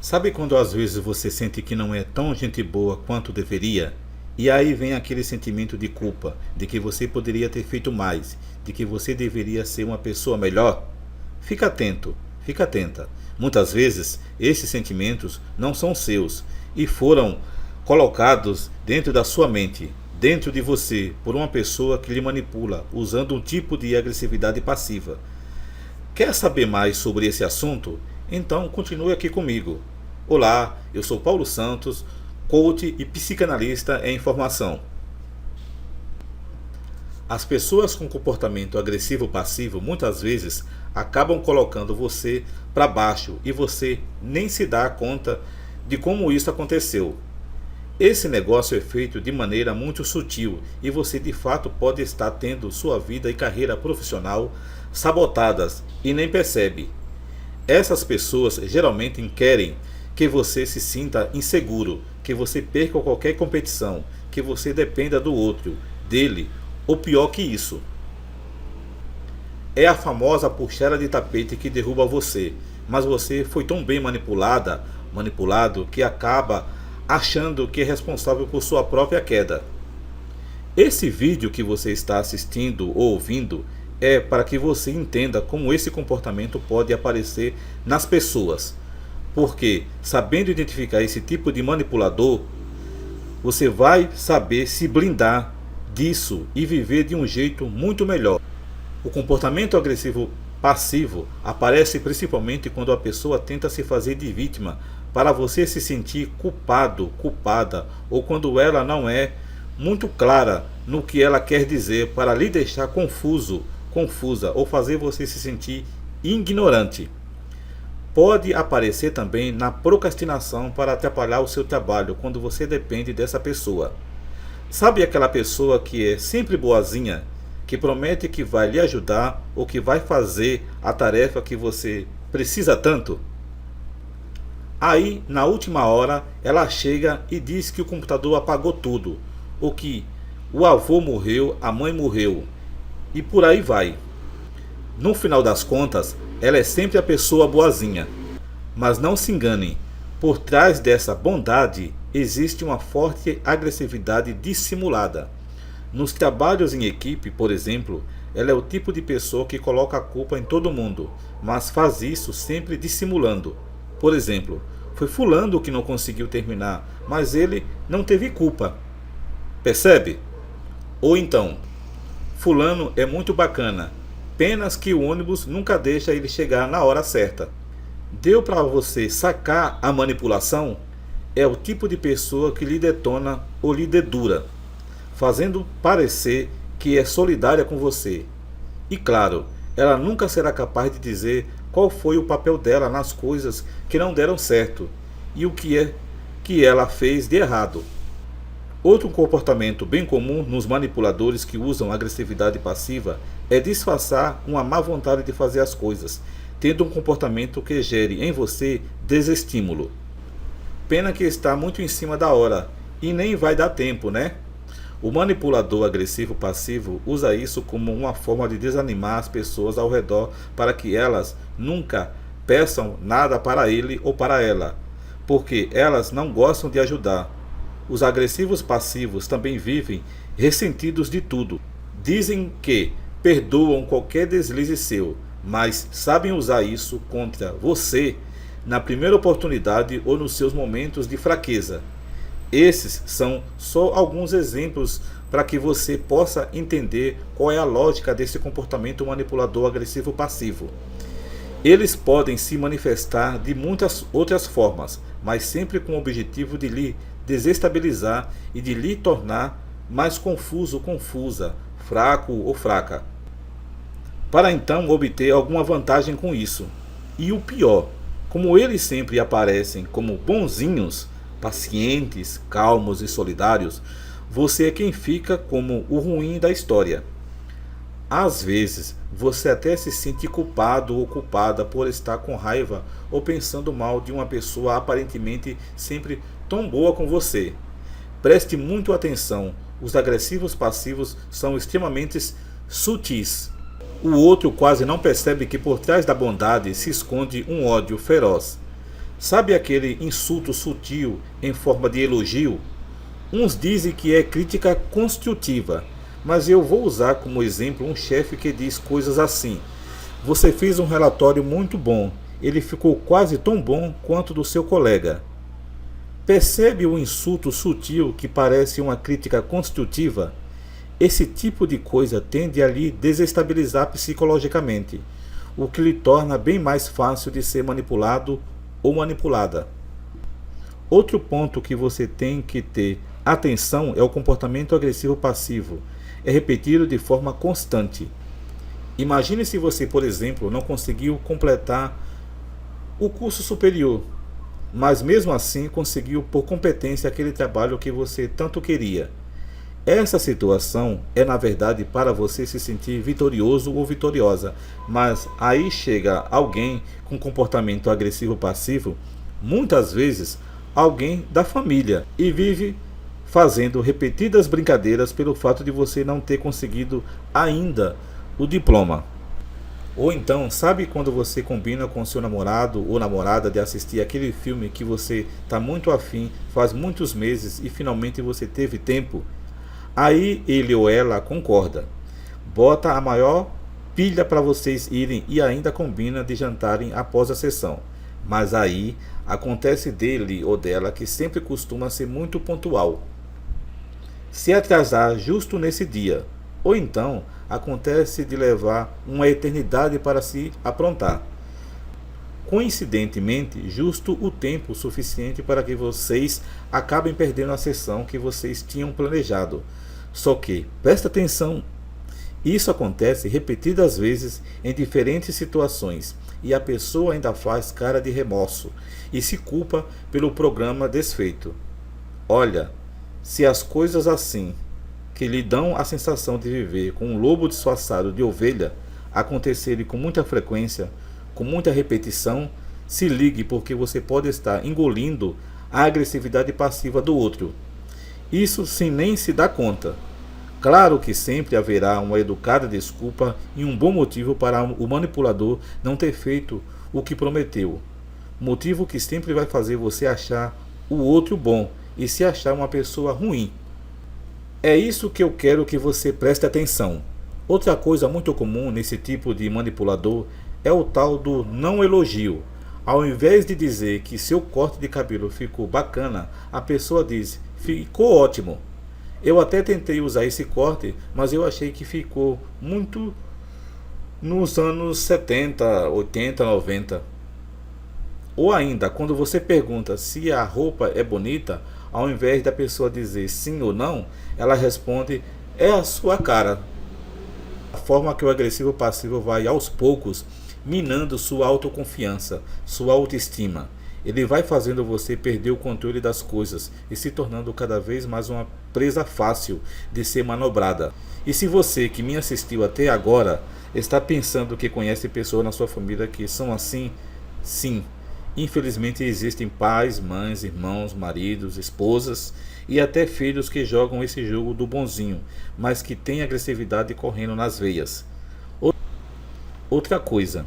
Sabe quando às vezes você sente que não é tão gente boa quanto deveria? E aí vem aquele sentimento de culpa, de que você poderia ter feito mais, de que você deveria ser uma pessoa melhor? Fica atento, fica atenta. Muitas vezes esses sentimentos não são seus e foram colocados dentro da sua mente, dentro de você, por uma pessoa que lhe manipula, usando um tipo de agressividade passiva. Quer saber mais sobre esse assunto? Então continue aqui comigo. Olá, eu sou Paulo Santos, coach e psicanalista em formação. As pessoas com comportamento agressivo passivo muitas vezes acabam colocando você para baixo e você nem se dá conta de como isso aconteceu. Esse negócio é feito de maneira muito sutil e você de fato pode estar tendo sua vida e carreira profissional sabotadas e nem percebe. Essas pessoas geralmente querem que você se sinta inseguro, que você perca qualquer competição, que você dependa do outro, dele, ou pior que isso. É a famosa puxada de tapete que derruba você, mas você foi tão bem manipulado, que acaba achando que é responsável por sua própria queda. Esse vídeo que você está assistindo ou ouvindo é para que você entenda como esse comportamento pode aparecer nas pessoas. Porque, sabendo identificar esse tipo de manipulador, você vai saber se blindar disso e viver de um jeito muito melhor. O comportamento agressivo passivo aparece principalmente quando a pessoa tenta se fazer de vítima para você se sentir culpado, culpada, ou quando ela não é muito clara no que ela quer dizer para lhe deixar confuso, confusa ou fazer você se sentir ignorante. Pode aparecer também na procrastinação para atrapalhar o seu trabalho quando você depende dessa pessoa. Sabe aquela pessoa que é sempre boazinha, que promete que vai lhe ajudar ou que vai fazer a tarefa que você precisa tanto? Aí, na última hora, ela chega e diz que o computador apagou tudo, ou que o avô morreu, a mãe morreu, e por aí vai. No final das contas, ela é sempre a pessoa boazinha. Mas não se enganem, por trás dessa bondade existe uma forte agressividade dissimulada. Nos trabalhos em equipe, por exemplo, ela é o tipo de pessoa que coloca a culpa em todo mundo, mas faz isso sempre dissimulando. Por exemplo, foi fulano que não conseguiu terminar, mas ele não teve culpa. Percebe? Ou então, fulano é muito bacana, apenas que o ônibus nunca deixa ele chegar na hora certa. Deu para você sacar a manipulação? É o tipo de pessoa que lhe detona ou lhe dedura, fazendo parecer que é solidária com você. E claro, ela nunca será capaz de dizer qual foi o papel dela nas coisas que não deram certo e o que é que ela fez de errado. Outro comportamento bem comum nos manipuladores que usam agressividade passiva é disfarçar uma má vontade de fazer as coisas, tendo um comportamento que gere em você desestímulo. Pena que está muito em cima da hora e nem vai dar tempo, né? O manipulador agressivo passivo usa isso como uma forma de desanimar as pessoas ao redor para que elas nunca peçam nada para ele ou para ela, porque elas não gostam de ajudar. Os agressivos passivos também vivem ressentidos de tudo. Dizem que perdoam qualquer deslize seu, mas sabem usar isso contra você na primeira oportunidade ou nos seus momentos de fraqueza. Esses são só alguns exemplos para que você possa entender qual é a lógica desse comportamento manipulador agressivo passivo. Eles podem se manifestar de muitas outras formas, mas sempre com o objetivo de lhe desestabilizar e de lhe tornar mais confuso, confusa, fraco ou fraca, para então obter alguma vantagem com isso. E o pior, como eles sempre aparecem como bonzinhos, pacientes, calmos e solidários, você é quem fica como o ruim da história. Às vezes, você até se sente culpado ou culpada por estar com raiva ou pensando mal de uma pessoa aparentemente sempre tão boa com você. Preste muito atenção, os agressivos passivos são extremamente sutis. O outro quase não percebe que por trás da bondade se esconde um ódio feroz. Sabe aquele insulto sutil em forma de elogio? Uns dizem que é crítica construtiva, mas eu vou usar como exemplo um chefe que diz coisas assim: você fez um relatório muito bom, ele ficou quase tão bom quanto do seu colega. Percebe o insulto sutil que parece uma crítica construtiva? Esse tipo de coisa tende a lhe desestabilizar psicologicamente, o que lhe torna bem mais fácil de ser manipulado ou manipulada. Outro ponto que você tem que ter atenção é o comportamento agressivo passivo. É repetido de forma constante. Imagine se você, por exemplo, não conseguiu completar o curso superior, mas mesmo assim conseguiu por competência aquele trabalho que você tanto queria. Essa situação é na verdade para você se sentir vitorioso ou vitoriosa, mas aí chega alguém com comportamento agressivo passivo, muitas vezes alguém da família, e vive fazendo repetidas brincadeiras pelo fato de você não ter conseguido ainda o diploma. Ou então, sabe quando você combina com seu namorado ou namorada de assistir aquele filme que você está muito afim faz muitos meses e finalmente você teve tempo? Aí ele ou ela concorda, bota a maior pilha para vocês irem e ainda combina de jantarem após a sessão. Mas aí acontece dele ou dela que sempre costuma ser muito pontual, se atrasar justo nesse dia, ou então acontece de levar uma eternidade para se aprontar. Coincidentemente, justo o tempo suficiente para que vocês acabem perdendo a sessão que vocês tinham planejado. Só que, presta atenção, isso acontece repetidas vezes em diferentes situações e a pessoa ainda faz cara de remorso e se culpa pelo programa desfeito. Olha, se as coisas assim, que lhe dão a sensação de viver com um lobo disfarçado de ovelha, acontecerem com muita frequência, com muita repetição, se ligue porque você pode estar engolindo a agressividade passiva do outro. Isso sem nem se dar conta. Claro que sempre haverá uma educada desculpa e um bom motivo para o manipulador não ter feito o que prometeu. Motivo que sempre vai fazer você achar o outro bom e se achar uma pessoa ruim. É isso que eu quero que você preste atenção. Outra coisa muito comum nesse tipo de manipulador é o tal do não elogio. Ao invés de dizer que seu corte de cabelo ficou bacana, a pessoa diz: ficou ótimo. Eu até tentei usar esse corte, mas eu achei que ficou muito nos anos 70, 80, 90. Ou ainda, quando você pergunta se a roupa é bonita, ao invés da pessoa dizer sim ou não, ela responde: é a sua cara. A forma que o agressivo passivo vai aos poucos minando sua autoconfiança, sua autoestima. Ele vai fazendo você perder o controle das coisas e se tornando cada vez mais uma presa fácil de ser manobrada. E se você que me assistiu até agora está pensando que conhece pessoas na sua família que são assim, sim. Infelizmente existem pais, mães, irmãos, maridos, esposas e até filhos que jogam esse jogo do bonzinho, mas que têm agressividade correndo nas veias. Outra coisa,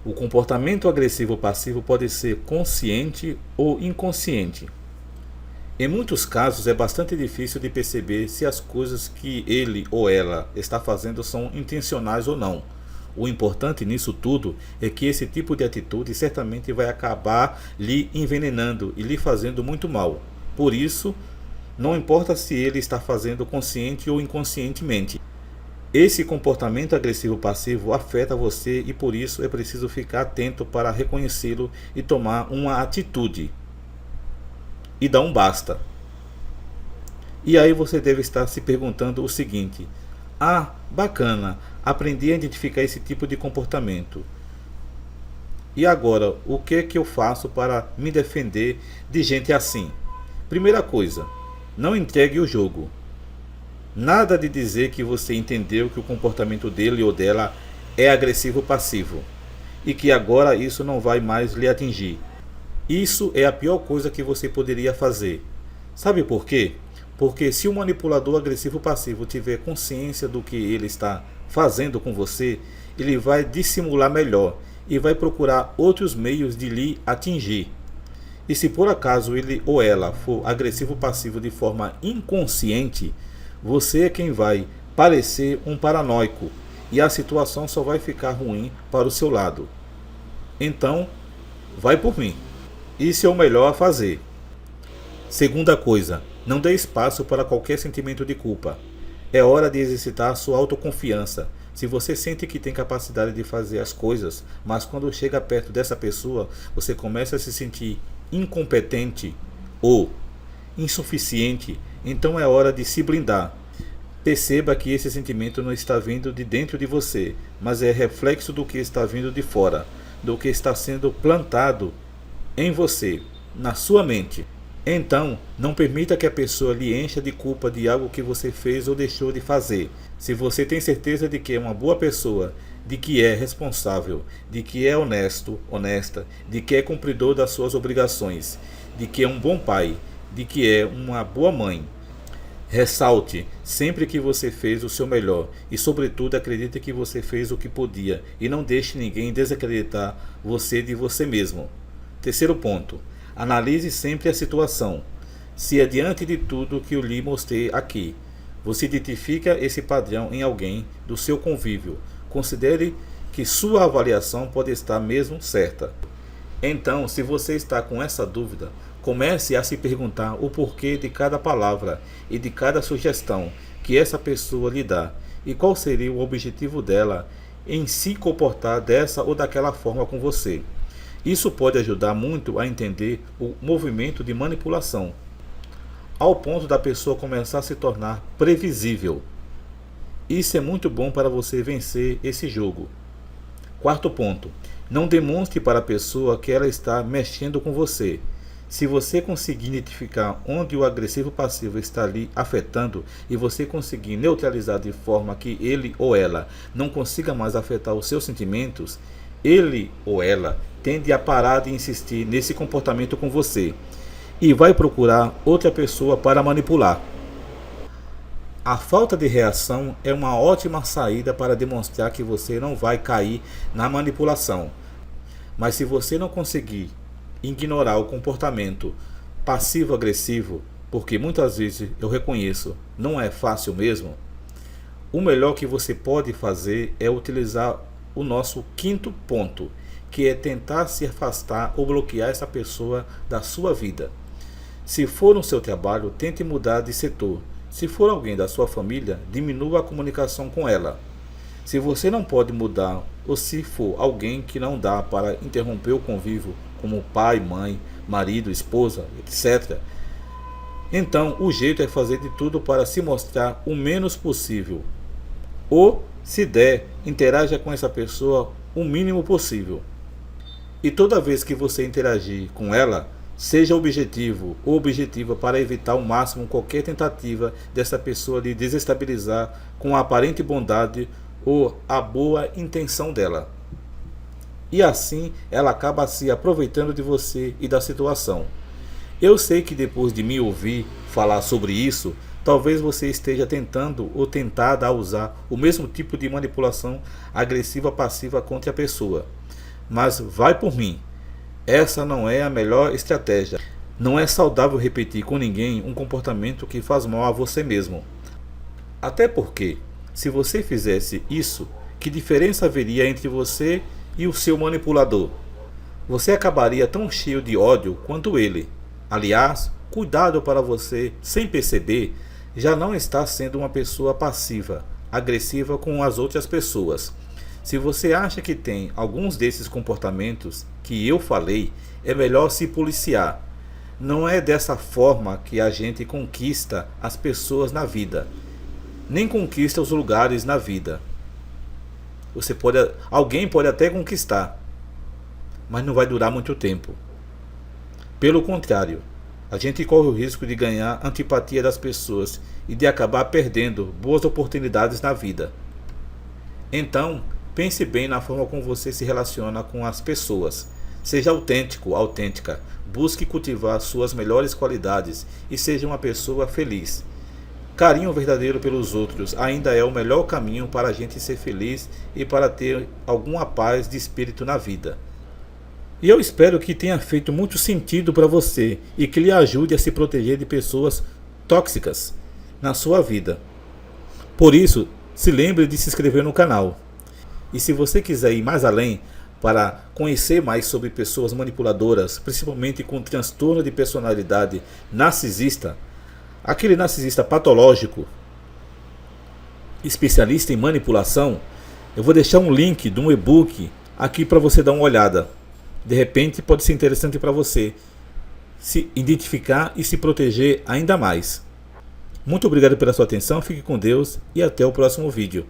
o comportamento agressivo passivo pode ser consciente ou inconsciente. Em muitos casos é bastante difícil de perceber se as coisas que ele ou ela está fazendo são intencionais ou não. O importante nisso tudo é que esse tipo de atitude certamente vai acabar lhe envenenando e lhe fazendo muito mal. Por isso, não importa se ele está fazendo consciente ou inconscientemente. Esse comportamento agressivo passivo afeta você e por isso é preciso ficar atento para reconhecê-lo e tomar uma atitude. E dar um basta. E aí você deve estar se perguntando o seguinte: ah, bacana, aprendi a identificar esse tipo de comportamento. E agora, o que é que eu faço para me defender de gente assim? Primeira coisa, não entregue o jogo. Nada de dizer que você entendeu que o comportamento dele ou dela é agressivo passivo e que agora isso não vai mais lhe atingir. Isso é a pior coisa que você poderia fazer. Sabe por quê? Porque se o manipulador agressivo passivo tiver consciência do que ele está fazendo com você, ele vai dissimular melhor e vai procurar outros meios de lhe atingir. E se por acaso ele ou ela for agressivo passivo de forma inconsciente, você é quem vai parecer um paranoico e a situação só vai ficar ruim para o seu lado. Então, vai por mim. Isso é o melhor a fazer. Segunda coisa, não dê espaço para qualquer sentimento de culpa. É hora de exercitar sua autoconfiança. Se você sente que tem capacidade de fazer as coisas, mas quando chega perto dessa pessoa, você começa a se sentir incompetente ou insuficiente, então é hora de se blindar. Perceba que esse sentimento não está vindo de dentro de você, mas é reflexo do que está vindo de fora, do que está sendo plantado em você, na sua mente. Então, não permita que a pessoa lhe encha de culpa de algo que você fez ou deixou de fazer. Se você tem certeza de que é uma boa pessoa, de que é responsável, de que é honesto, honesta, de que é cumpridor das suas obrigações, de que é um bom pai, de que é uma boa mãe, ressalte sempre que você fez o seu melhor e, sobretudo, acredite que você fez o que podia e não deixe ninguém desacreditar você de você mesmo. Terceiro ponto. Analise sempre a situação. Se é diante de tudo que eu lhe mostrei aqui, você identifica esse padrão em alguém do seu convívio, considere que sua avaliação pode estar mesmo certa. Então, se você está com essa dúvida, comece a se perguntar o porquê de cada palavra e de cada sugestão que essa pessoa lhe dá e qual seria o objetivo dela em se comportar dessa ou daquela forma com você. Isso pode ajudar muito a entender o movimento de manipulação, ao ponto da pessoa começar a se tornar previsível. Isso é muito bom para você vencer esse jogo. Quarto ponto. Não demonstre para a pessoa que ela está mexendo com você. Se você conseguir identificar onde o agressivo passivo está lhe afetando e você conseguir neutralizar de forma que ele ou ela não consiga mais afetar os seus sentimentos, ele ou ela tende a parar de insistir nesse comportamento com você e vai procurar outra pessoa para manipular. A falta de reação é uma ótima saída para demonstrar que você não vai cair na manipulação. Mas se você não conseguir ignorar o comportamento passivo-agressivo, porque muitas vezes eu reconheço, não é fácil mesmo, o melhor que você pode fazer é utilizar o nosso quinto ponto, que é tentar se afastar ou bloquear essa pessoa da sua vida. Se for no seu trabalho, tente mudar de setor. Se for alguém da sua família, diminua a comunicação com ela. Se você não pode mudar, ou se for alguém que não dá para interromper o convívio, como pai, mãe, marido, esposa, etc., então o jeito é fazer de tudo para se mostrar o menos possível. Ou, se der, interaja com essa pessoa o mínimo possível. E toda vez que você interagir com ela, seja objetivo ou objetiva para evitar ao máximo qualquer tentativa dessa pessoa de desestabilizar com a aparente bondade ou a boa intenção dela. E assim ela acaba se aproveitando de você e da situação. Eu sei que depois de me ouvir falar sobre isso, talvez você esteja tentando ou tentada a usar o mesmo tipo de manipulação agressiva passiva contra a pessoa. Mas vai por mim. Essa não é a melhor estratégia. Não é saudável repetir com ninguém um comportamento que faz mal a você mesmo. Até porque, se você fizesse isso, que diferença haveria entre você e o seu manipulador? Você acabaria tão cheio de ódio quanto ele. Aliás, cuidado para você, sem perceber, já não está sendo uma pessoa passiva, agressiva com as outras pessoas. Se você acha que tem alguns desses comportamentos que eu falei, é melhor se policiar. Não é dessa forma que a gente conquista as pessoas na vida, nem conquista os lugares na vida. Alguém pode até conquistar, mas não vai durar muito tempo. Pelo contrário, a gente corre o risco de ganhar antipatia das pessoas e de acabar perdendo boas oportunidades na vida. Então, pense bem na forma como você se relaciona com as pessoas. Seja autêntico, autêntica. Busque cultivar suas melhores qualidades e seja uma pessoa feliz. carinho verdadeiro pelos outros ainda é o melhor caminho para a gente ser feliz e para ter alguma paz de espírito na vida. E eu espero que tenha feito muito sentido para você e que lhe ajude a se proteger de pessoas tóxicas na sua vida. Por isso, se lembre de se inscrever no canal. E se você quiser ir mais além para conhecer mais sobre pessoas manipuladoras, principalmente com transtorno de personalidade narcisista, aquele narcisista patológico, especialista em manipulação, eu vou deixar um link de um e-book aqui para você dar uma olhada. De repente pode ser interessante para você se identificar e se proteger ainda mais. Muito obrigado pela sua atenção, fique com Deus e até o próximo vídeo.